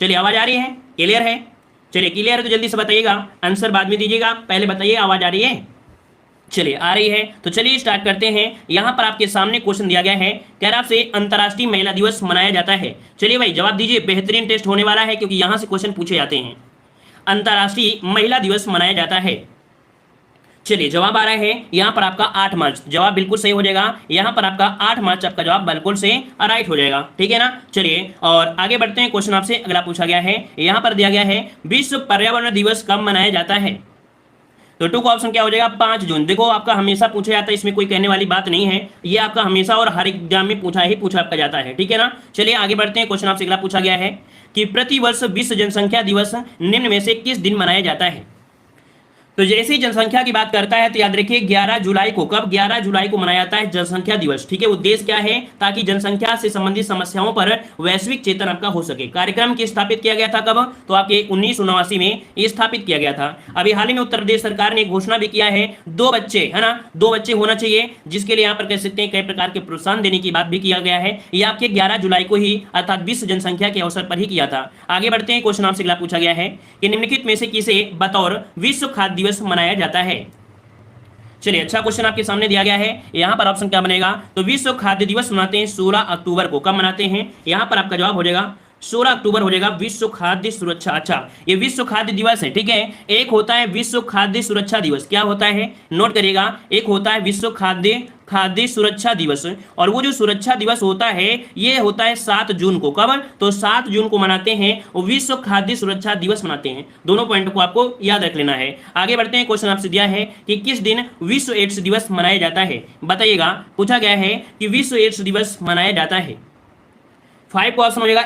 चलिए आवाज आ रही है, क्लियर है? चलिए क्लियर है तो जल्दी से बताइएगा, आंसर बाद में दीजिएगा, पहले बताइए आवाज आ रही है? चलिए आ रही है तो चलिए स्टार्ट करते हैं। यहां पर आपके सामने क्वेश्चन दिया गया है, कह रहा आपसे अंतर्राष्ट्रीय महिला दिवस मनाया जाता है। चलिए भाई जवाब दीजिए, बेहतरीन टेस्ट होने वाला है क्योंकि यहां से क्वेश्चन पूछे जाते हैं। अंतर्राष्ट्रीय महिला दिवस मनाया जाता है। चलिए जवाब आ रहा है यहां पर आपका 8 मार्च, जवाब बिल्कुल सही हो जाएगा। यहां पर आपका 8 मार्च आपका जवाब बिल्कुल से राइट हो जाएगा, ठीक है ना। चलिए और आगे बढ़ते हैं, क्वेश्चन आपसे अगला पूछा गया है, यहां पर दिया गया है विश्व पर्यावरण दिवस कब मनाया जाता है। तो टू का ऑप्शन क्या हो जाएगा, 5 जून। देखो आपका हमेशा पूछा जाता है, इसमें कोई कहने वाली बात नहीं है, ये आपका हमेशा और हर एग्जाम में पूछा आपका जाता है, ठीक है ना। चलिए आगे बढ़ते हैं, क्वेश्चन आपसे अगला पूछा गया है कि प्रतिवर्ष विश्व जनसंख्या दिवस निम्न में से किस दिन मनाया जाता है। तो जैसे ही जनसंख्या की बात करता है तो याद रखिए 11 जुलाई को, कब 11 जुलाई को मनाया जाता है जनसंख्या दिवस, ठीक है। उद्देश्य क्या है, ताकि जनसंख्या से संबंधित समस्याओं पर वैश्विक चेतन आपका हो सके। कार्यक्रम की स्थापित किया गया था कब, तो आपके 1979 में ये स्थापित किया गया था। अभी हाल ही में उत्तर प्रदेश सरकार ने घोषणा भी किया है 2 बच्चे, है ना, 2 बच्चे होना चाहिए, जिसके लिए यहाँ पर कह सकते हैं कई प्रकार के प्रोत्साहन देने की बात भी किया गया है। ये आपके 11 जुलाई को ही अर्थात विश्व जनसंख्या के अवसर पर ही किया था। आगे बढ़ते हैं, क्वेश्चन आपसे अगला पूछा गया है कि निम्नलिखित में से किसे बतौर विश्व खाद्य दिवस मनाया जाता है। चलिए अच्छा क्वेश्चन आपके सामने दिया गया है, यहां पर ऑप्शन क्या बनेगा, तो विश्व खाद्य दिवस मनाते हैं 16 अक्टूबर को। कब मनाते हैं, यहां पर आपका जवाब हो जाएगा 16 अक्टूबर हो जाएगा, विश्व खाद्य सुरक्षा। अच्छा ये विश्व खाद्य दिवस है, ठीक है। एक होता है विश्व खाद्य सुरक्षा दिवस, क्या होता है नोट करिएगा, एक होता है विश्व खाद्य सुरक्षा दिवस, और वो जो सुरक्षा दिवस होता है ये होता है 7 जून को। कब, तो 7 जून को मनाते हैं, वो विश्व खाद्य सुरक्षा दिवस मनाते हैं। दोनों पॉइंट को आपको याद रख लेना है। आगे बढ़ते हैं, क्वेश्चन आपसे दिया है कि किस दिन विश्व एड्स दिवस मनाया जाता है, बताइएगा। पूछा गया है कि विश्व एड्स दिवस मनाया जाता है। 5 का ऑप्शन हो जाएगा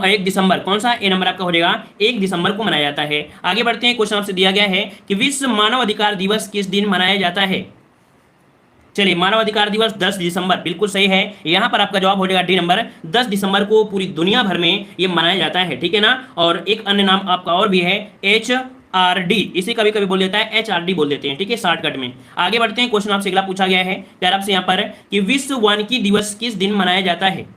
1 दिसंबर, कौन सा ए नंबर आपका हो जाएगा, 1 दिसंबर को मनाया जाता है। आगे बढ़ते हैं, क्वेश्चन आपसे दिया गया है कि विश्व मानव अधिकार दिवस किस दिन मनाया जाता है। चलिए मानव अधिकार दिवस 10 दिसंबर, बिल्कुल सही है। यहां पर आपका जवाब हो जाएगा डी नंबर, 10 दिसंबर को पूरी दुनिया भर में ये मनाया जाता है, ठीक है ना। और एक अन्य नाम आपका और भी है HRD, इसे कभी कभी बोल देता है HRD बोल देते हैं, ठीक है, शॉर्टकट में। आगे बढ़ते हैं, क्वेश्चन आपसे अगला पूछा गया है यार आपसे यहाँ पर कि विश्व वानिकी दिवस किस दिन मनाया जाता है।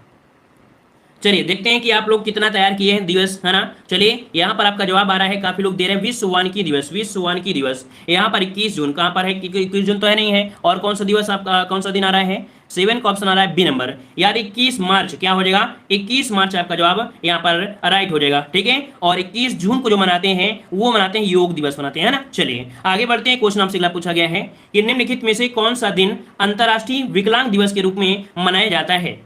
चलिए देखते हैं कि आप लोग कितना तैयार किए हैं दिवस, है ना। चलिए यहाँ पर आपका जवाब आ रहा है, काफी लोग दे रहे हैं विश्व वानिकी दिवस, विश्व वानिकी दिवस यहाँ पर 21 जून, कहाँ पर है, 21 जून तो है नहीं है। और कौन सा दिवस आपका, कौन सा दिन आ रहा है, 7 का ऑप्शन आ रहा है बी नंबर, यार 21 मार्च क्या हो जाएगा, 21 मार्च आपका जवाब यहाँ पर राइट हो जाएगा, ठीक है। और 21 जून को जो मनाते हैं वो मनाते हैं योग दिवस मनाते हैं, ना। चलिए आगे बढ़ते हैं, क्वेश्चन आपसे अगला पूछा गया है कि निम्नलिखित में से कौन सा दिन अंतर्राष्ट्रीय विकलांग दिवस के रूप में मनाया जाता है।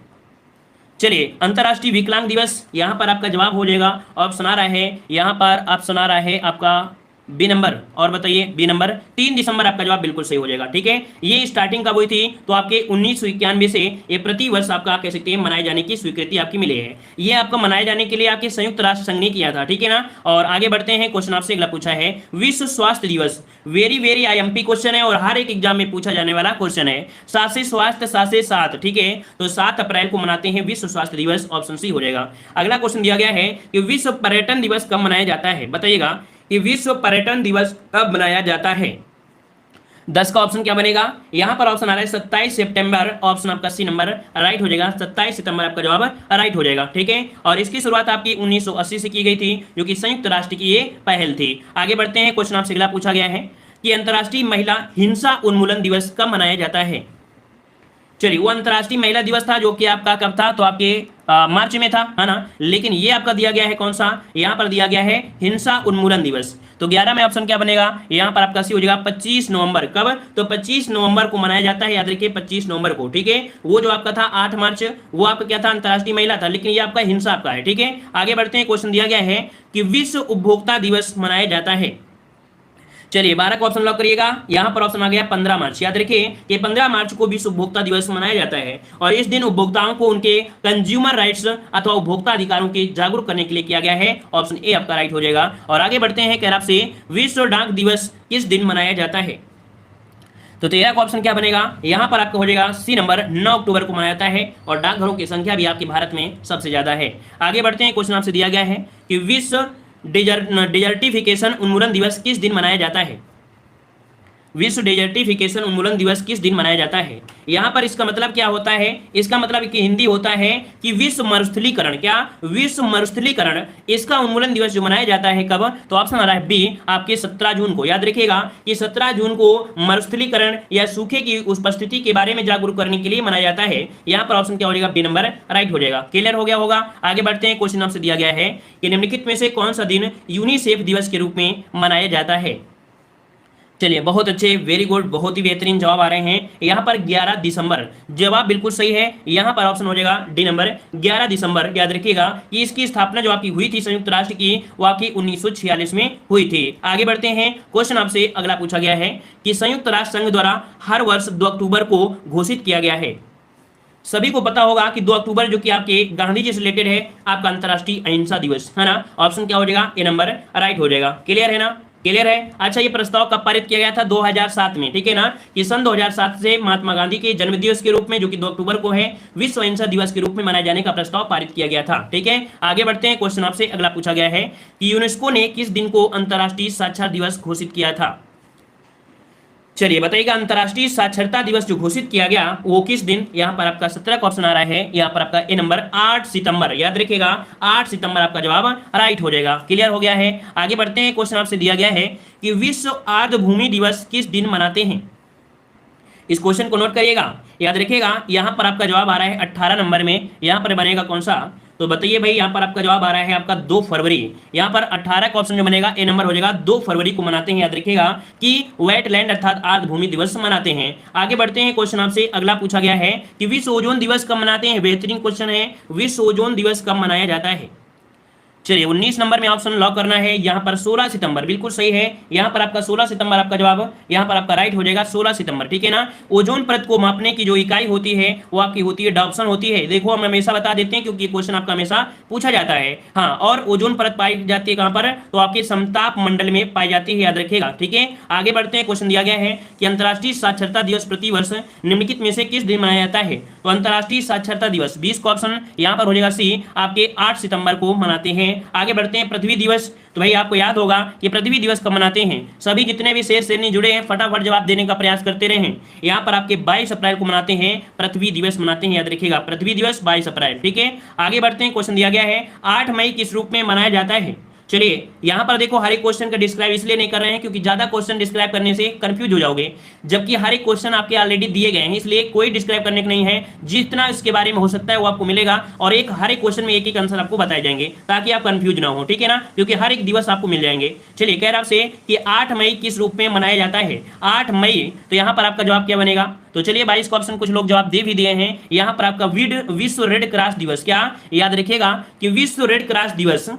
चलिए अंतर्राष्ट्रीय विकलांग दिवस, यहां पर आपका जवाब हो जाएगा, ऑप्शन आ रहा है यहाँ पर, ऑप्शन आ रहा है आपका बी नंबर। और बताइए बी नंबर, 3 दिसंबर आपका जवाब बिल्कुल सही हो जाएगा, ठीक है। ये स्टार्टिंग कब हुई थी, तो आपके 1991 से ये प्रति वर्ष आपका कह सकते हैं मनाए जाने की स्वीकृति आपकी मिली है। ये आपका मनाए जाने के लिए आपके संयुक्त राष्ट्र संघ ने किया था, ठीक है ना। और आगे बढ़ते हैं, क्वेश्चन आपसे अगला पूछा है विश्व स्वास्थ्य दिवस, वेरी वेरी IMP क्वेश्चन है और हर एक एग्जाम में पूछा जाने वाला क्वेश्चन है। 7 से स्वास्थ्य, 7 से 7, ठीक है। तो 7 अप्रैल को मनाते हैं विश्व स्वास्थ्य दिवस, ऑप्शन सी हो जाएगा। अगला क्वेश्चन दिया गया है कि विश्व पर्यटन दिवस कब मनाया जाता है, बताइएगा कि विश्व पर्यटन दिवस कब मनाया जाता है। 10 का ऑप्शन क्या बनेगा, यहां पर ऑप्शन आ रहा है 27 सितंबर, ऑप्शन आपका सी नंबर राइट हो जाएगा, 27 सितंबर आपका जवाब राइट हो जाएगा, ठीक है। और इसकी शुरुआत आपकी 1980 से की गई थी, जो कि संयुक्त राष्ट्र की ये पहल थी। आगे बढ़ते हैं, क्वेश्चन आपसे अगला पूछा गया है कि अंतर्राष्ट्रीय महिला हिंसा उन्मूलन दिवस कब मनाया जाता है। चलिए वो अंतर्राष्ट्रीय महिला दिवस था जो कि आपका कब था, तो आपके मार्च में था, है ना। लेकिन ये आपका दिया गया है कौन सा, यहाँ पर दिया गया है हिंसा उन्मूलन दिवस। तो 11 में ऑप्शन क्या बनेगा, यहाँ पर आपका सी हो जाएगा 25 नवंबर। कब, तो 25 नवंबर को मनाया जाता है, याद रखिए 25 नवंबर को, ठीक है। वो जो आपका था 8 मार्च, वो आपका क्या था, अंतर्राष्ट्रीय महिला था, लेकिन ये आपका हिंसा आपका है, ठीक है। आगे बढ़ते हैं, क्वेश्चन दिया गया है कि विश्व उपभोक्ता दिवस मनाया जाता है। चलिए 12 का ऑप्शन लॉक करिएगा, यहां पर ऑप्शन आ गया 15 मार्च। याद रखिए कि 15 मार्च को विश्व उपभोक्ता दिवस मनाया जाता है और इस दिन उपभोक्ताओं को उनके कंज्यूमर राइट्स अथवा उपभोक्ता अधिकारों के जागरूक करने के लिए किया गया है, ऑप्शन ए आपका राइट हो जाएगा। और आगे बढ़ते हैं, कह रहा आपसे विश्व डाक दिवस किस दिन मनाया जाता है। तो 13 का ऑप्शन क्या बनेगा, यहां पर आपका हो जाएगा सी नंबर, 9 अक्टूबर को मनाया जाता है और डाकघरों की संख्या भी आपके भारत में सबसे ज्यादा है। आगे बढ़ते हैं, क्वेश्चन आपसे दिया गया है कि विश्व डिजर्टिफिकेशन उन्मूलन दिवस किस दिन मनाया जाता है। विश्व डेजर्टिफिकेशन उन्मूलन दिवस किस दिन मनाया जाता है? यहाँ पर इसका मतलब क्या होता है? इसका मतलब कि हिंदी होता है कि विश्व मरुस्थलीकरण, क्या विश्व मरुस्थलीकरण, इसका उन्मूलन दिवस जो मनाया जाता है कब? तो ऑप्शन आ रहा है बी, आपके 17 जून को। याद रखिएगा कि 17 जून को मरुस्थलीकरण या सूखे की उपस्थिति के बारे में जागरूक करने के लिए मनाया जाता है। यहाँ पर ऑप्शन क्या हो जाएगा? बी नंबर राइट हो जाएगा। क्लियर हो गया होगा? आगे बढ़ते हैं। क्वेश्चन आपसे दिया गया है कि निम्नलिखित में से कौन सा दिन यूनिसेफ दिवस के रूप में मनाया जाता है? चलिए, बहुत अच्छे, वेरी गुड, बहुत ही बेहतरीन जवाब आ रहे हैं। यहाँ पर 11 दिसंबर, जवाब बिल्कुल सही है। यहाँ पर ऑप्शन हो जाएगा डी नंबर 11 दिसंबर। याद रखिएगा कि इसकी स्थापना जो आपकी हुई थी संयुक्त राष्ट्र की, वो आपकी 1946 में हुई थी। आगे बढ़ते हैं। क्वेश्चन आपसे अगला पूछा गया है कि संयुक्त राष्ट्र संघ द्वारा हर वर्ष 2 अक्टूबर को घोषित किया गया है। सभी को पता होगा कि 2 अक्टूबर जो कि आपके गांधी जी से रिलेटेड है, आपका अंतर्राष्ट्रीय अहिंसा दिवस है ना। ऑप्शन क्या हो जाएगा? ए नंबर राइट हो जाएगा। क्लियर है ना? क्लियर है? अच्छा, ये प्रस्ताव कब पारित किया गया था? 2007 में, ठीक है ना। कि सन 2007 से महात्मा गांधी के जन्म दिवस के रूप में, जो कि 2 अक्टूबर को है, विश्व अहिंसा दिवस के रूप में मनाए जाने का प्रस्ताव पारित किया गया था। ठीक है, आगे बढ़ते हैं। क्वेश्चन आपसे अगला पूछा गया है कि यूनेस्को ने किस दिन को अंतर्राष्ट्रीय साक्षरता दिवस घोषित किया था? चलिए बताइएगा, अंतर्राष्ट्रीय साक्षरता दिवस जो घोषित किया गया वो किस दिन? यहाँ पर आपका 17 का ऑप्शन आ रहा है। यहाँ पर आपका ए नंबर 8 सितंबर। याद रखिएगा 8 सितंबर आपका जवाब राइट हो जाएगा। क्लियर हो गया है? आगे बढ़ते हैं। क्वेश्चन आपसे दिया गया है कि विश्व आर्द्रभूमि दिवस किस दिन मनाते हैं? इस क्वेश्चन को नोट करिएगा, याद रखिएगा। यहाँ पर आपका जवाब आ रहा है 18 नंबर में। यहाँ पर बनेगा कौन सा? तो बताइए भाई, यहाँ पर आपका जवाब आ रहा है आपका 2 फरवरी। यहाँ पर 18 का ऑप्शन जो बनेगा ए नंबर हो जाएगा। 2 फरवरी को मनाते हैं। याद रखिएगा कि वेटलैंड अर्थात आर्द्रभूमि दिवस मनाते हैं। आगे बढ़ते हैं। क्वेश्चन आपसे अगला पूछा गया है कि विश्व ओजोन दिवस कब मनाते हैं? बेहतरीन क्वेश्चन है। विश्व ओजोन दिवस कब मनाया जाता है? चलिए 19 नंबर में ऑप्शन लॉक करना है। यहाँ पर 16 सितंबर, बिल्कुल सही है। यहाँ पर आपका 16 सितंबर आपका जवाब यहाँ पर आपका राइट हो जाएगा। 16 सितंबर, ठीक है ना। ओजोन परत को मापने की जो इकाई होती है वो आपकी होती है डायप्सन होती है। देखो हम हमेशा बता देते हैं क्योंकि क्वेश्चन आपका हमेशा पूछा जाता है। हाँ, और ओजोन परत पाई जाती है कहाँ पर? तो आपके समताप मंडल में पाई जाती है। याद रखिएगा, ठीक है। आगे बढ़ते हैं। क्वेश्चन दिया गया है कि अंतर्राष्ट्रीय साक्षरता दिवस प्रतिवर्ष निम्नलिखित में से किस दिन मनाया जाता है? तो अंतर्राष्ट्रीय साक्षरता दिवस 20 का ऑप्शन यहाँ पर हो जाएगा सी, आपके 8 सितंबर को मनाते हैं। आगे बढ़ते हैं। पृथ्वी दिवस, तो भाई आपको याद होगा कि पृथ्वी दिवस कब मनाते हैं? सभी जितने भी शेर शेरनी जुड़े हैं फटाफट जवाब देने का प्रयास करते रहें। यहाँ पर आपके 22 अप्रैल को मनाते हैं, पृथ्वी दिवस मनाते हैं। याद रखिएगा पृथ्वी दिवस 22 अप्रैल, ठीक है। आगे बढ़ते हैं। क्वेश्चन दिया गया है 8 मई किस रूप में मनाया जाता है? चलिए यहाँ पर देखो, हर एक क्वेश्चन का डिस्क्राइब इसलिए नहीं कर रहे हैं क्योंकि ज्यादा क्वेश्चन डिस्क्राइब करने से कंफ्यूज हो जाओगे, जबकि हर एक क्वेश्चन आपके ऑलरेडी दिए गए हैं, इसलिए कोई डिस्क्राइब करने का नहीं है। जितना इसके बारे में हो सकता है वो आपको मिलेगा और हर एक क्वेश्चन में एक एक आंसर आपको बताए जाएंगे ताकि आप कंफ्यूज ना हो, ठीक है ना, क्योंकि हर एक दिवस आपको मिल जाएंगे। चलिए, कह रहा आपसे कि 8 मई किस रूप में मनाया जाता है? 8 मई, तो यहाँ पर आपका जवाब क्या बनेगा? तो चलिए 22 का ऑप्शन कुछ लोग जवाब दे भी दिए हैं। यहाँ पर आपका विश्व रेड क्रॉस दिवस, क्या याद रखिएगा कि विश्व रेड क्रॉस दिवस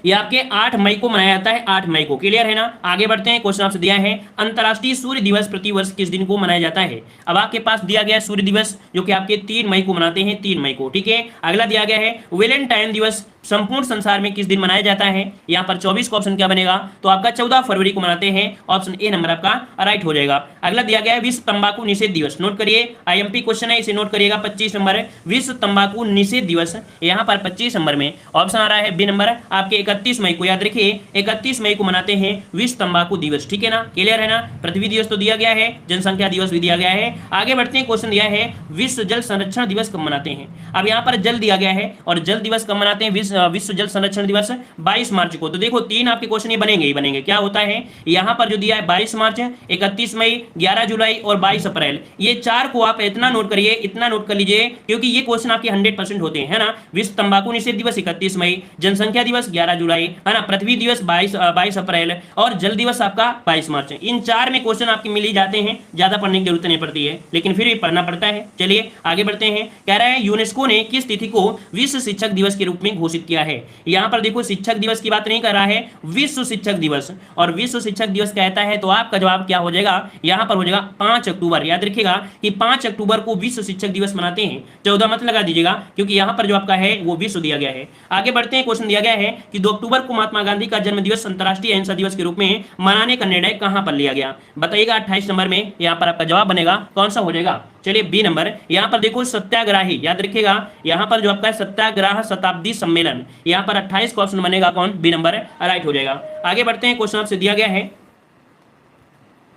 ये आपके 8 मई को मनाया जाता है। 8 मई को। क्लियर है ना? आगे बढ़ते हैं। क्वेश्चन आपसे दिया है अंतर्राष्ट्रीय सूर्य दिवस प्रतिवर्ष किस दिन को मनाया जाता है? अब आपके पास दिया गया है सूर्य दिवस जो कि आपके 3 मई को मनाते हैं, 3 मई को, ठीक है। अगला दिया गया है वैलेंटाइन दिवस संपूर्ण संसार में किस दिन मनाया जाता है? यहाँ पर 24 का ऑप्शन क्या बनेगा? तो आपका 14 फरवरी को मनाते हैं। ऑप्शन ए नंबर आपका राइट हो जाएगा। अगला दिया गया है विश्व तंबाकू निषेध दिवस। नोट करिए, आईएमपी क्वेश्चन है, इसे नोट करिएगा। 25 नंबर विश्व तंबाकू निषेध दिवस, यहाँ पर 25 नंबर में ऑप्शन आ रहा है बी नंबर आपके 31 मई को। याद रखिए 31 मई को मनाते हैं विश्व तंबाकू दिवस, ठीक है ना। क्लियर है ना? पृथ्वी दिवस तो दिया गया है, जनसंख्या दिवस भी दिया गया है। आगे बढ़ते हैं। क्वेश्चन दिया है विश्व जल संरक्षण दिवस कब मनाते हैं? अब यहाँ पर जल दिया गया है और जल दिवस कब मनाते हैं? विश्व जल संरक्षण दिवस 22 मार्च को। तो देखो 3 आपके क्वेश्चन ये बनेंगे ही बनेंगे। क्या होता है यहाँ पर जो दिया है 22 मार्च, 31 मई, 11 जुलाई और 22 अप्रैल, ये 4 को आप इतना नोट करिए, इतना नोट कर लीजिए क्योंकि ये क्वेश्चन आपके 100% होते हैं, है ना। विश्व तंबाकू निषेध दिवस 31 मई, जनसंख्या दिवस 11 जुलाई, है ना, पृथ्वी दिवस 22 अप्रैल और जल दिवस आपका 22 मार्च। इन 4 में क्वेश्चन आपके मिल ही जाते हैं, ज्यादा पढ़ने की जरूरत नहीं पड़ती है, लेकिन फिर भी पढ़ना पड़ता है। चलिए आगे बढ़ते हैं। कह रहा है यूनेस्को ने किस तिथि को विश्व शिक्षक दिवस के रूप में घोषित किया है? यहाँ पर देखो शिक्षक दिवस की बात नहीं कर रहा है, विश्व शिक्षक दिवस, और विश्व शिक्षक दिवस कहता है तो आपका जवाब क्या हो जाएगा? यहाँ पर हो जाएगा 5 अक्टूबर। याद रखिएगा कि 5 अक्टूबर को विश्व शिक्षक दिवस मनाते हैं। 14 मत लगा दीजिएगा क्योंकि यहाँ पर जो आपका है वो विश्व दिया गया है। आगे बढ़ते हैं। क्वेश्चन दिया गया है कि 2 अक्टूबर को महात्मा गांधी का जन्म दिवस अंतर्राष्ट्रीय अहिंसा दिवस के रूप में मनाने का निर्णय कहां पर लिया गया? बताइएगा 28 नंबर में। यहाँ पर आपका जवाब बनेगा कौन सा हो जाएगा? चलिए बी नंबर। यहाँ पर देखो सत्याग्रही, याद रखिएगा यहाँ पर जो आपका है सत्याग्रह शताब्दी सम्मेलन, यहाँ पर 28 का ऑप्शन बनेगा कौन? बी नंबर राइट हो जाएगा। आगे बढ़ते हैं। क्वेश्चन आपसे दिया गया है,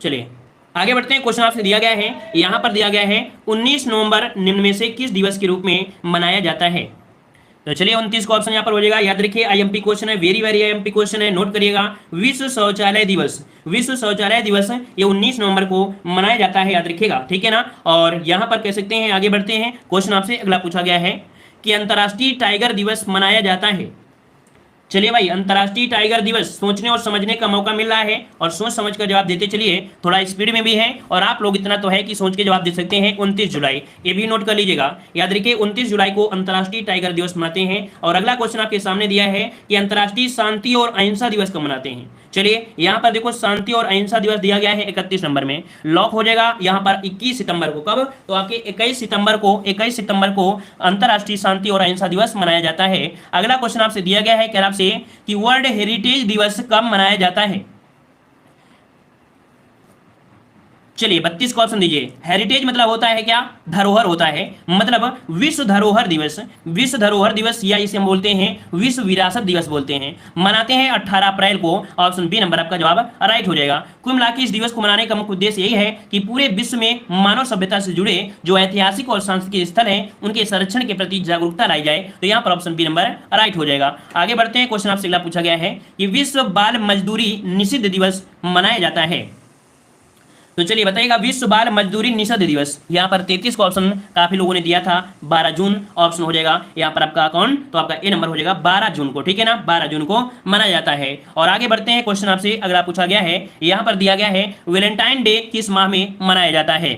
चलिए आगे बढ़ते हैं। क्वेश्चन आपसे दिया गया है, यहां पर दिया गया है 19 नवंबर निम्न में से किस दिवस के रूप में मनाया जाता है। तो चलिए 29 का ऑप्शन यहां पर हो जाएगा। याद रखिए आईएमपी क्वेश्चन है, वेरी वेरी आईएमपी क्वेश्चन है, नोट करिएगा। विश्व शौचालय दिवस, विश्व शौचालय दिवस ये 19 नवंबर को मनाया जाता है, याद रखिएगा, ठीक है ना। और यहां पर कह सकते हैं, आगे बढ़ते हैं। क्वेश्चन आपसे अगला पूछा गया है कि अंतर्राष्ट्रीय टाइगर दिवस मनाया जाता है। चलिए भाई, अंतर्राष्ट्रीय टाइगर दिवस सोचने और समझने का मौका मिल रहा है, और सोच समझ कर जवाब देते चलिए, थोड़ा स्पीड में भी है, और आप लोग इतना तो है कि सोच के जवाब दे सकते हैं। 29 जुलाई, ये भी नोट कर लीजिएगा, याद रखिए 29 जुलाई को अंतर्राष्ट्रीय टाइगर दिवस मनाते हैं। और अगला क्वेश्चन आपके सामने दिया है कि अंतर्राष्ट्रीय शांति और अहिंसा दिवस कब मनाते हैं। चलिए यहाँ पर देखो, शांति और अहिंसा दिवस दिया गया है 31 नंबर में, लॉक हो जाएगा यहाँ पर 21 सितंबर को। कब? तो आपके 21 सितंबर को अंतर्राष्ट्रीय शांति और अहिंसा दिवस मनाया जाता है। अगला क्वेश्चन आपसे दिया गया है, कह रहा आपसे कि वर्ल्ड हेरिटेज दिवस कब मनाया जाता है। चलिए 32 का ऑप्शन दीजिए। हेरिटेज मतलब होता है क्या? धरोहर होता है, मतलब विश्व धरोहर दिवस, विश्व धरोहर दिवस, या इसे हम बोलते हैं विश्व विरासत दिवस बोलते हैं। मनाते हैं 18 अप्रैल को। ऑप्शन बी नंबर आपका जवाब राइट हो जाएगा। कुल मिलाकर इस दिवस को मनाने का मुख्य उद्देश्य यही है कि पूरे विश्व में मानव सभ्यता से जुड़े जो ऐतिहासिक और सांस्कृतिक स्थल हैं उनके संरक्षण के प्रति जागरूकता लाई जाए। तो यहाँ पर ऑप्शन बी नंबर राइट हो जाएगा। आगे बढ़ते हैं। क्वेश्चन आपसे अगला पूछा गया है कि विश्व बाल मजदूरी निषिद्ध दिवस मनाया जाता है। तो चलिए बताइएगा, विश्व बाल मजदूरी निषेध दिवस। यहाँ पर 33 का ऑप्शन काफी लोगों ने दिया था, 12 जून ऑप्शन हो जाएगा यहाँ पर आपका कौन, तो आपका ए नंबर हो जाएगा 12 जून को, ठीक है ना, 12 जून को मनाया जाता है। और आगे बढ़ते हैं। क्वेश्चन आपसे अगला पूछा गया है, यहाँ पर दिया गया है वैलेंटाइन डे किस माह में मनाया जाता है।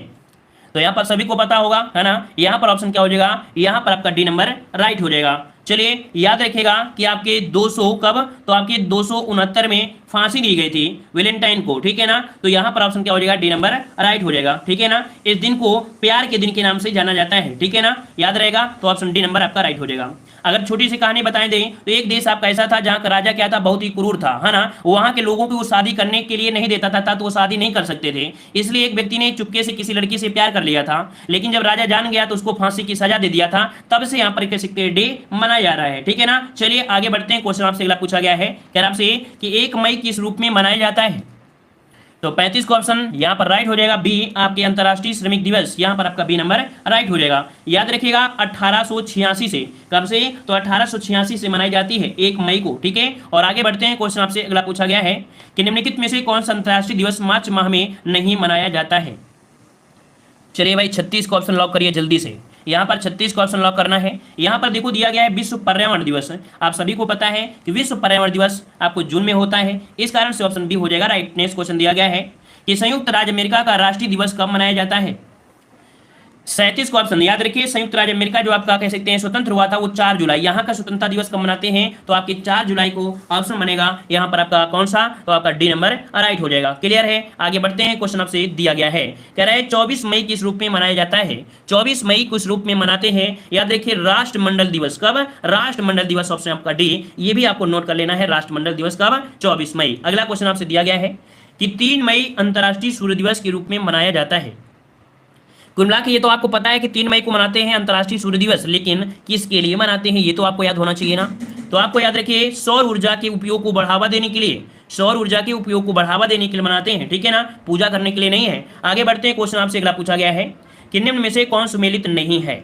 तो यहाँ पर सभी को पता होगा, है ना। यहाँ पर ऑप्शन क्या हो जाएगा, यहाँ पर आपका डी नंबर राइट हो जाएगा। चलिए याद रखिएगा कि आपके 200 कब, तो आपके 269 में फांसी दी गई थी वैलेंटाइन को, ठीक है ना। तो यहाँ पर ऑप्शन क्या हो जाएगा, डी नंबर राइट हो जाएगा, ठीक है ना। इस दिन को प्यार के दिन के नाम से जाना जाता है, ठीक है ना, याद रहेगा। तो ऑप्शन डी नंबर आपका राइट हो जाएगा। अगर छोटी सी कहानी बताएं दें तो एक देश आपका ऐसा था जहाँ का राजा क्या था, बहुत ही क्रूर था, है ना। वहाँ के लोगों को वो शादी करने के लिए नहीं देता था, तो वो शादी नहीं कर सकते थे। इसलिए एक व्यक्ति ने चुपके से किसी लड़की से प्यार कर लिया था, लेकिन जब राजा जान गया तो उसको फांसी की सजा दे दिया था। तब से यहाँ पर कह सकते हैं डे मनाया जा रहा है, ठीक है ना। चलिए आगे बढ़ते हैं। क्वेश्चन आपसे अगला पूछा गया है, कह रहा आपसे कि 1 मई किस रूप में मनाया जाता है। तो 35 का ऑप्शन यहाँ पर राइट हो जाएगा, बी आपके अंतर्राष्ट्रीय श्रमिक दिवस, यहाँ पर आपका बी नंबर राइट हो जाएगा। याद रखिएगा 1886 से, कब से, तो 1886 से मनाई जाती है 1 मई को, ठीक है। और आगे बढ़ते हैं। क्वेश्चन आपसे अगला पूछा गया है कि निम्नलिखित में से कौन सा अंतर्राष्ट्रीय दिवस मार्च माह में नहीं मनाया जाता है। चलिए भाई 36 का ऑप्शन लॉक करिए जल्दी से। यहाँ पर 36 का ऑप्शन लॉक करना है। यहाँ पर देखो दिया गया है विश्व पर्यावरण दिवस। आप सभी को पता है कि विश्व पर्यावरण दिवस आपको जून में होता है, इस कारण से ऑप्शन बी हो जाएगा राइट। नेक्स्ट क्वेश्चन दिया गया है कि संयुक्त राज्य अमेरिका का राष्ट्रीय दिवस कब मनाया जाता है। 37 का ऑप्शन याद रखिए, संयुक्त राज्य अमेरिका जो आपका कह सकते हैं स्वतंत्र हुआ था वो 4 जुलाई। यहाँ का स्वतंत्रता दिवस कब मनाते हैं, तो आपके 4 जुलाई को ऑप्शन बनेगा यहाँ पर आपका कौन सा, तो आपका डी नंबर राइट हो जाएगा। क्लियर है। आगे बढ़ते हैं। क्वेश्चन आपसे दिया गया है, कह रहा है 24 मई किस रूप में मनाया जाता है। 24 मई किस रूप में मनाते हैं, याद रखिए राष्ट्रमंडल दिवस। कब? राष्ट्रमंडल दिवस, ऑप्शन आपका डी। ये भी आपको नोट कर लेना है, राष्ट्रमंडल दिवस कब, 24 मई। अगला क्वेश्चन आपसे दिया गया है कि 3 मई अंतर्राष्ट्रीय सूर्य दिवस के रूप में मनाया जाता है। कुल मिला के ये तो आपको पता है कि 3 मई को मनाते हैं अंतर्राष्ट्रीय सूर्य दिवस, लेकिन किसके लिए मनाते हैं ये तो आपको याद होना चाहिए ना। तो आपको याद रखिए सौर ऊर्जा के उपयोग को बढ़ावा देने के लिए, सौर ऊर्जा के उपयोग को बढ़ावा देने के लिए मनाते हैं, ठीक है ना, पूजा करने के लिए नहीं है। आगे बढ़ते हैं। क्वेश्चन आपसे अगला पूछा गया है कि निम्न में से कौन सुमेलित नहीं है।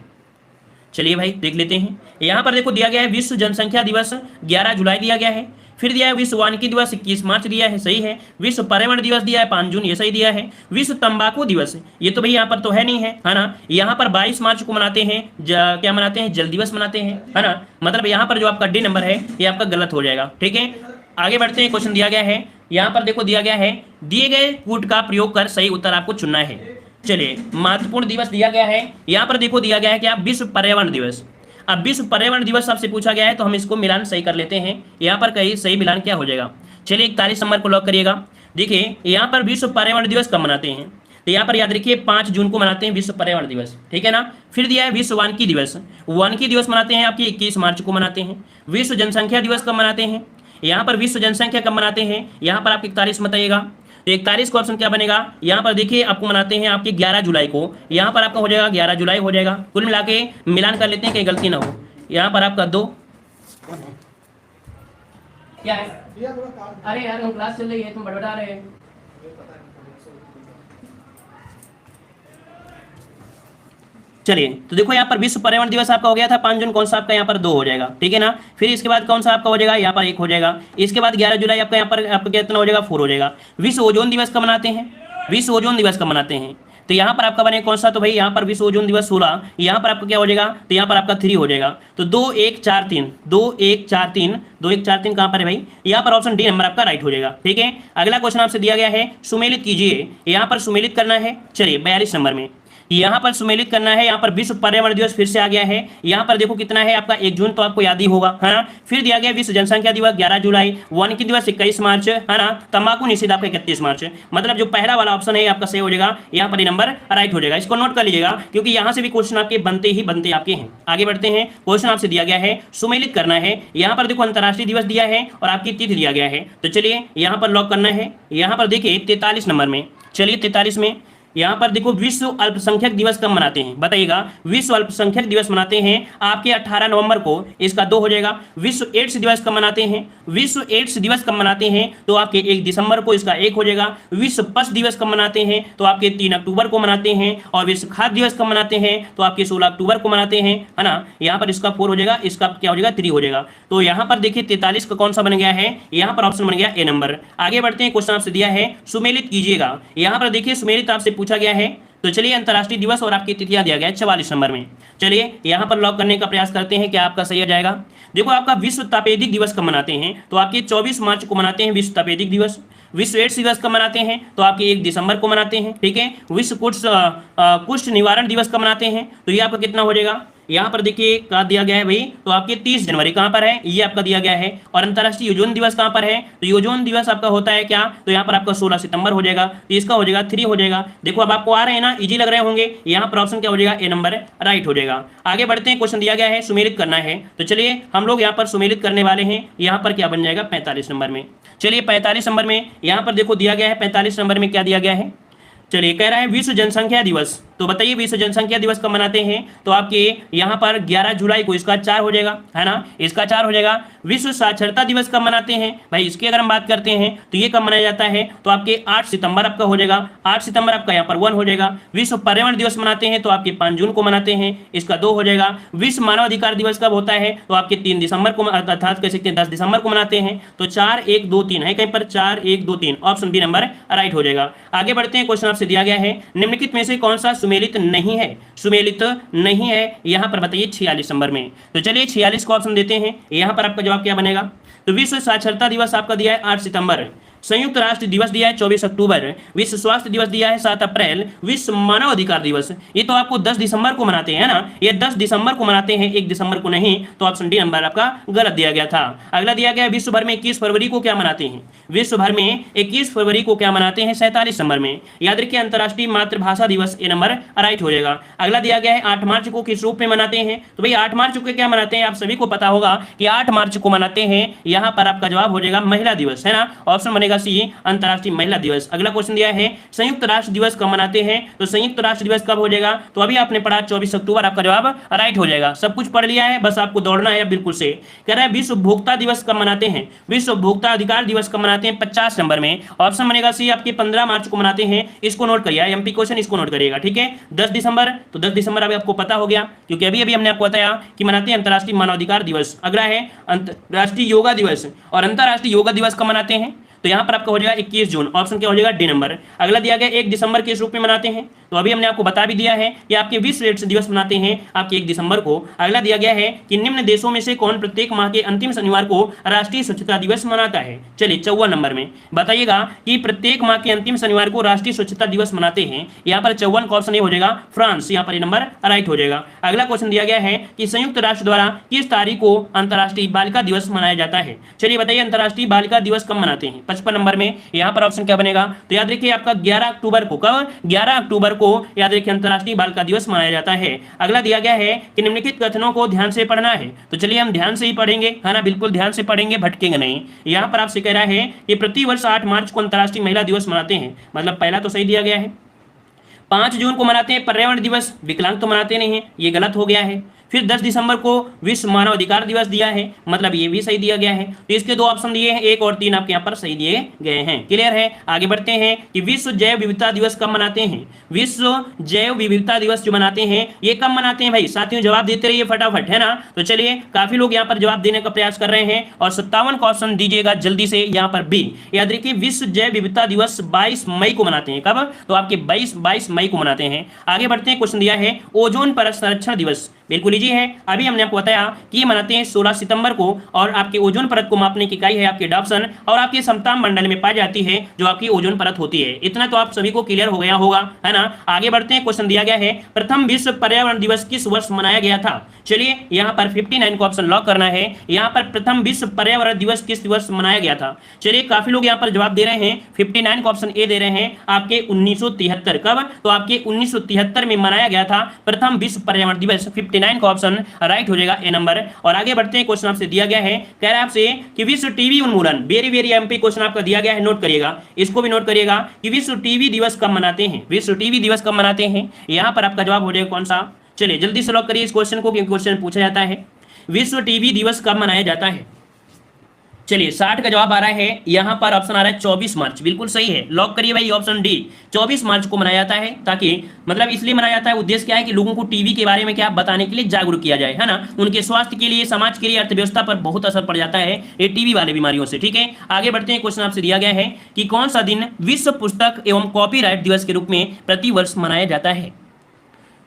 चलिए भाई देख लेते हैं। यहाँ पर देखो दिया गया है विश्व जनसंख्या दिवस 11 जुलाई दिया गया है। फिर दिया है विश्व वानिकी दिवस 21 मार्च दिया है, सही है। विश्व पर्यावरण दिवस दिया है 5 जून, ये सही दिया है। विश्व तंबाकू दिवस, ये तो भाई यहाँ पर तो है नहीं है ना। यहाँ पर 22 मार्च को मनाते हैं, क्या मनाते हैं, जल दिवस मनाते हैं, है ना। मतलब यहाँ पर जो आपका डी नंबर है ये आपका गलत हो जाएगा, ठीक है। आगे बढ़ते हैं। क्वेश्चन दिया गया है, यहाँ पर देखो दिया गया है दिए गए कूट का प्रयोग कर सही उत्तर आपको चुनना है। चलिए महत्वपूर्ण दिवस दिया गया है, यहाँ पर देखो दिया गया है क्या, विश्व पर्यावरण दिवस। अब विश्व पर्यावरण दिवस आपसे पूछा गया है तो हम इसको मिलान सही कर लेते हैं। यहाँ पर कहीं सही मिलान क्या हो जाएगा। चलिए 41 नंबर को लॉक करिएगा। देखिए यहाँ पर विश्व पर्यावरण दिवस कब मनाते हैं, तो यहाँ पर याद रखिए 5 जून को मनाते हैं विश्व पर्यावरण दिवस, ठीक है ना। फिर दिया है विश्व वानिकी दिवस, वानिकी दिवस मनाते हैं आपकी 21 मार्च को मनाते हैं। विश्व जनसंख्या दिवस कब मनाते हैं, यहाँ पर विश्व जनसंख्या कब मनाते हैं, यहाँ पर आप 41 बताइएगा। तो 41 का ऑप्शन क्या बनेगा, यहाँ पर देखिए आपको मनाते हैं आपके 11 जुलाई को, यहाँ पर आपका हो जाएगा 11 जुलाई हो जाएगा। कुल मिला के मिलान कर लेते हैं कहीं गलती ना हो। यहाँ पर आपका 2 क्या है, अरे यार क्लास चल रही है तुम बड़बड़ा रहे हैं। चलिए तो देखो यहाँ पर विश्व पर्यावरण दिवस आपका हो गया था 5 जून, कौन सा आपका यहाँ पर 2 हो जाएगा, ठीक है ना। फिर इसके बाद कौन सा आपका हो जाएगा, यहाँ पर 1 हो जाएगा। इसके बाद 11 जुलाई आपका यहाँ पर आपका कितना हो जाएगा, 4 हो जाएगा। विश्व ओजोन दिवस कब मनाते हैं, विश्व ओजोन दिवस कब मनाते हैं, तो यहाँ पर आपका बने कौन सा, तो भाई यहाँ पर विश्व ओजोन दिवस 16, यहाँ पर आपका क्या हो जाएगा, तो यहाँ पर आपका 3 हो जाएगा। तो 2 1 4 3 2 1 4 3 2 1 4 3 कहाँ पर है भाई, यहाँ पर ऑप्शन डी नंबर आपका राइट हो जाएगा, ठीक है। अगला क्वेश्चन आपसे दिया गया है, सुमेलित कीजिए। यहाँ पर सुमेलित करना है, चलिए 42 नंबर में यहाँ पर सुमेलित करना है। यहाँ पर विश्व पर्यावरण दिवस फिर से आ गया है। यहाँ पर देखो कितना है आपका 1 जून, तो आपको याद ही होगा, है ना। फिर दिया गया विश्व जनसंख्या दिवस 11 जुलाई, वानिकी दिवस 21 मार्च, है ना। तंबाकू निषेध आपका 31 मार्च। मतलब जो पहला वाला ऑप्शन है आपका सही हो जाएगा, यहाँ पर ये नंबर राइट हो जाएगा। इसको नोट कर लीजिएगा क्योंकि यहाँ से भी क्वेश्चन आपके बनते ही बनते आपके हैं। आगे बढ़ते हैं, क्वेश्चन आपसे दिया गया है सुमेलित करना है। यहाँ पर देखो अंतर्राष्ट्रीय दिवस दिया है और आपकी तिथि दिया गया है, तो चलिए यहाँ पर लॉक करना है। यहाँ पर देखिए 43 नंबर में, चलिए 43 में यहाँ पर देखो विश्व अल्पसंख्यक दिवस कब मनाते हैं, बताइएगा। विश्व अल्पसंख्यक दिवस मनाते हैं आपके 18 नवंबर को, इसका 2 हो जाएगा। विश्व एड्स दिवस कब मनाते हैं, विश्व एड्स दिवस कब मनाते हैं, तो आपके 1 दिसंबर को, इसका 1 हो जाएगा। विश्व पशु दिवस कब मनाते हैं, तो आपके 3 अक्टूबर को मनाते हैं। और विश्व खाद्य दिवस कब मनाते हैं, तो आपके 16 अक्टूबर को मनाते हैं, है ना। यहाँ पर इसका 4 हो जाएगा, इसका क्या हो जाएगा 3 हो जाएगा। तो यहाँ पर देखिए 43 का कौन सा बन गया है, यहाँ पर ऑप्शन बन गया ए नंबर। आगे बढ़ते हैं, क्वेश्चन आपसे दिया है सुमेलित कीजिएगा। यहाँ पर देखिए सुमेलित आपसे पूछा गया है, तो चलिए अंतर्राष्ट्रीय दिवस और आपकी तिथियां दिया गया है 44 नंबर में। चलिए यहाँ पर लॉक करने का प्रयास करते हैं, क्या आपका सही हो जाएगा। देखो आपका विश्व तपेदिक दिवस कब मनाते हैं, तो आपके 24 मार्च को मनाते हैं विश्व तपेदिक दिवस। विश्व एड्स दिवस कब मनाते हैं, तो आपके 1 दिसंबर को मनाते हैं, ठीक है। विश्व कुष्ठ निवारण दिवस कब मनाते हैं, तो ये आपका कितना हो जाएगा, यहाँ पर देखिए कहाँ दिया गया है भाई, तो आपके 30 जनवरी कहाँ पर है, ये आपका दिया गया है। और अंतर्राष्ट्रीय ओजोन दिवस कहाँ पर है, तो ओजोन दिवस आपका होता है क्या, तो यहाँ पर आपका 16 सितंबर हो जाएगा, तो इसका हो जाएगा 3 हो जाएगा। देखो अब आपको आ रहे हैं ना, इजी लग रहे होंगे, यहाँ पर ऑप्शन क्या हो जाएगा, ए नंबर राइट हो जाएगा। आगे बढ़ते हैं, क्वेश्चन दिया गया है सुमेलित करना है, तो चलिए हम लोग यहाँ पर सुमेलित करने वाले हैं। यहाँ पर क्या बन जाएगा 45 नंबर में। चलिए 45 नंबर में यहाँ पर देखो दिया गया है, 45 नंबर में क्या दिया गया है, चलिए कह रहा है विश्व जनसंख्या दिवस। तो बताइए विश्व जनसंख्या दिवस कब मनाते हैं, तो आपके यहाँ पर 11 जुलाई को, इसका 4 हो जाएगा, है ना, इसका 4 हो जाएगा। विश्व साक्षरता दिवस कब मनाते हैं भाई, इसकी अगर हम बात करते हैं तो ये कब मनाया जाता है, तो आपके 8 सितंबर आपका हो जाएगा, 8 सितंबर आपका यहाँ पर 1 हो जाएगा। विश्व पर्यावरण दिवस मनाते हैं तो आपके 5 जून को मनाते हैं, इसका 2 हो जाएगा। विश्व मानव अधिकार दिवस कब होता है, तो आपके 3 दिसंबर को, अर्थात कह सकते हैं 10 दिसंबर को मनाते हैं। तो 4 1 2 3 है कहीं पर, 4 1 2 3, ऑप्शन बी नंबर राइट हो जाएगा। आगे बढ़ते हैं, क्वेश्चन आपसे दिया गया है निम्नलिखित में से कौन सा सुमेलित नहीं है, सुमेलित नहीं है, यहाँ पर बताइए 46 नंबर में। तो चलिए 46 को ऑप्शन देते हैं, यहाँ पर आपका जवाब क्या बनेगा, तो विश्व साक्षरता दिवस आपका दिया है 8 सितंबर, संयुक्त राष्ट्र दिवस दिया है 24 अक्टूबर, विश्व स्वास्थ्य दिवस दिया है 7 अप्रैल, विश्व मानव अधिकार दिवस ये तो आपको 10 दिसंबर को मनाते हैं ना, ये 10 दिसंबर को मनाते हैं, 1 दिसंबर को नहीं, तो ऑप्शन डी नंबर आपका गलत दिया गया था। अगला दिया गया विश्व भर में 21 फरवरी को क्या मनाते हैं, विश्व भर में 21 फरवरी को क्या मनाते हैं, 47 नंबर में। याद रखिए अंतर्राष्ट्रीय मातृभाषा दिवस, ए नंबर राइट हो जाएगा। अगला दिया गया है 8 मार्च को किस रूप में मनाते हैं, तो भाई 8 मार्च को क्या मनाते हैं, आप सभी को पता होगा कि 8 मार्च को मनाते हैं, यहाँ पर आपका जवाब हो जाएगा महिला दिवस, है ना, ऑप्शन बनेगा सी अंतर्राष्ट्रीय महिला दिवस। अगला क्वेश्चन दिया है संयुक्त राष्ट्र दिवस कब मनाते हैं, तो संयुक्त राष्ट्र दिवस कब हो जाएगा, तो अभी आपने पढ़ा 24 अक्टूबर, आपका जवाब राइट हो जाएगा। सब कुछ पढ़ लिया है, बस आपको दौड़ना है बिल्कुल से। कह रहा है विश्व उपभोक्ता दिवस कब मनाते हैं, विश्व उपभोक्ता अधिकार दिवस कब मनाते हैं, 50 नंबर में, ऑप्शन बनेगा सी आपके 15 मार्च को मनाते हैं। इसको नोट करिए, एमपी क्वेश्चन इसको नोट करिएगा, ठीक है। 10 दिसंबर, तो 10 दिसंबर अभी आपको पता हो गया क्योंकि अभी अभी हमने आपको बताया कि मनाते हैं अंतर्राष्ट्रीय मानवाधिकार दिवस। अगला है अंतर्राष्ट्रीय योगा दिवस, और अंतर्राष्ट्रीय योगा दिवस कब मनाते हैं, तो यहाँ पर आपका हो जाएगा 21 जून, ऑप्शन क्या हो जाएगा डी नंबर। अगला दिया गया 1 दिसंबर किस रूप में मनाते हैं, तो अभी हमने आपको बता भी दिया है कि आपके विश्व एड्स दिवस मनाते हैं आपके 1 दिसंबर को। अगला दिया गया है कि निम्न देशों में से कौन प्रत्येक माह के अंतिम शनिवार को राष्ट्रीय स्वच्छता दिवस मनाता है। चलिए 54 नंबर में बताइएगा कि प्रत्येक माह के अंतिम शनिवार को राष्ट्रीय स्वच्छता दिवस मनाते हैं, यहाँ पर 54 का ऑप्शन हो जाएगा फ्रांस, यहाँ पर नंबर राइट हो जाएगा। अगला क्वेश्चन दिया गया है कि संयुक्त राष्ट्र द्वारा किस तारीख को अंतर्राष्ट्रीय बालिका दिवस मनाया जाता है। चलिए बताइए अंतर्राष्ट्रीय बालिका दिवस कब मनाते हैं, 55 नंबर में, यहाँ पर ऑप्शन क्या बनेगा, तो याद रखिए आपका 11 अक्टूबर को, कब 11 अक्टूबर को याद रखिए अंतर्राष्ट्रीय बालिका दिवस मनाया जाता है। अगला दिया गया है कि निम्नलिखित कथनों को ध्यान से पढ़ना है, तो चलिए हम ध्यान से ही पढ़ेंगे, है ना, बिल्कुल ध्यान से पढ़ेंगे, भटकेंगे नहीं। यहाँ पर आपसे कह रहा है कि प्रति वर्ष 8 मार्च को अंतर्राष्ट्रीय महिला दिवस मनाते हैं, मतलब पहला तो सही दिया गया है। 5 जून को मनाते हैं पर्यावरण दिवस, विकलांग तो मनाते नहीं है, ये गलत हो गया है। फिर 10 दिसंबर को विश्व मानव अधिकार दिवस दिया है, मतलब ये भी सही दिया गया है। तो इसके दो ऑप्शन दिए हैं, 1 और 3 आपके यहाँ पर सही दिए गए हैं। क्लियर है। आगे बढ़ते हैं कि विश्व जैव विविधता दिवस कब मनाते हैं। विश्व जैव विविधता दिवस जो मनाते हैं ये कब मनाते हैं भाई साथियों, जवाब देते रहिए फटाफट, है ना। तो चलिए काफी लोग यहाँ पर जवाब देने का प्रयास कर रहे हैं और 57 का ऑप्शन दीजिएगा जल्दी से। यहाँ पर बी, याद रखिए विश्व जैव विविधता दिवस 22 मई को मनाते हैं। कब, तो आपके 22 मई को मनाते हैं। आगे बढ़ते हैं, क्वेश्चन दिया है ओजोन परत संरक्षण दिवस, बिल्कुल इजी है। अभी हमने आपको बताया कि ये मनाते हैं 16 सितंबर को और आपके ओजोन परत को मापने की इकाई है आपकी डाप्सन और आपके समताप मंडल में पाई जाती है जो आपकी ओजोन परत होती है। इतना तो आप सभी को क्लियर हो गया होगा, है ना। आगे बढ़ते हैं, क्वेश्चन दिया गया है प्रथम विश्व पर्यावरण दिवस किस वर्ष मनाया गया था। चलिए यहाँ पर 59 को ऑप्शन लॉक करना है। यहाँ पर प्रथम विश्व पर्यावरण दिवस किस वर्ष मनाया गया था। चलिए काफी लोग यहाँ पर जवाब दे रहे हैं, 59 को ऑप्शन ए दे रहे हैं आपके 1973। कब, तो आपके 1973 में मनाया गया था प्रथम विश्व पर्यावरण दिवस। 59 का ऑप्शन राइट हो जाएगा ए नंबर। और आगे बढ़ते हैं, क्वेश्चन आपसे दिया गया है, कह रहा है आपसे कि विश्व टीबी उन्मूलन, वेरी वेरी एमपी क्वेश्चन आपका दिया गया है, नोट करिएगा, इसको भी नोट करिएगा कि विश्व टीबी दिवस कब मनाते हैं। विश्व टीबी दिवस कब मनाते हैं, यहाँ पर आपका जवाब हो जाएगा कौन सा। चलिए जल्दी से लॉक करिए इस क्वेश्चन को, क्योंकि क्वेश्चन पूछा जाता है विश्व टीबी दिवस कब मनाया जाता है। चलिए 60 का जवाब आ रहा है, यहाँ पर ऑप्शन आ रहा है 24 मार्च, बिल्कुल सही है, लॉक करिए भाई ऑप्शन डी। 24 मार्च को मनाया जाता है, ताकि मतलब इसलिए मनाया जाता है, उद्देश्य क्या है कि लोगों को टीबी के बारे में क्या बताने के लिए जागरूक किया जाए, है ना। उनके स्वास्थ्य के लिए, समाज के लिए, अर्थव्यवस्था पर बहुत असर पड़ जाता है ये टीबी वाले बीमारियों से। ठीक है, आगे बढ़ते हैं, क्वेश्चन आपसे दिया गया है कि कौन सा दिन विश्व पुस्तक एवं कॉपीराइट दिवस के रूप में प्रतिवर्ष मनाया जाता है।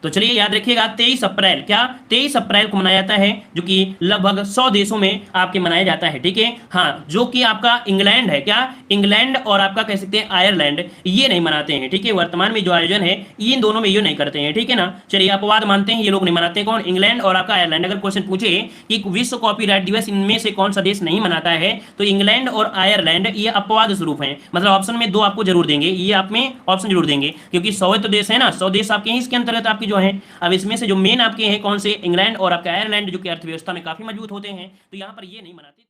तो चलिए याद रखिएगा 23 अप्रैल, क्या 23 अप्रैल को मनाया जाता है, जो कि लगभग 100 देशों में आपके मनाया जाता है। ठीक है, हाँ, जो कि आपका इंग्लैंड है, क्या इंग्लैंड और आपका कह सकते हैं आयरलैंड, ये नहीं मनाते हैं। ठीक है, वर्तमान में जो आयोजन है इन दोनों में ये नहीं करते हैं। ठीक है ना। चलिए अपवाद मानते हैं, ये लोग नहीं मनाते हैं। कौन, इंग्लैंड और आपका आयरलैंड। अगर क्वेश्चन पूछे कि विश्व कॉपीराइट दिवस इनमें से कौन सा देश नहीं मनाता है, तो इंग्लैंड और आयरलैंड ये अपवाद स्वरूप है, मतलब ऑप्शन में 2 आपको जरूर देंगे, ये आप में ऑप्शन जरूर देंगे, क्योंकि 100 तो देश है ना, 100 देश आपके हैं इसके अंतर्गत आपके जो है। अब इसमें से जो मेन आपके हैं कौन से, इंग्लैंड और आपका आयरलैंड, जो कि अर्थव्यवस्था में काफी मजबूत होते हैं, तो यहाँ पर ये नहीं मनाते।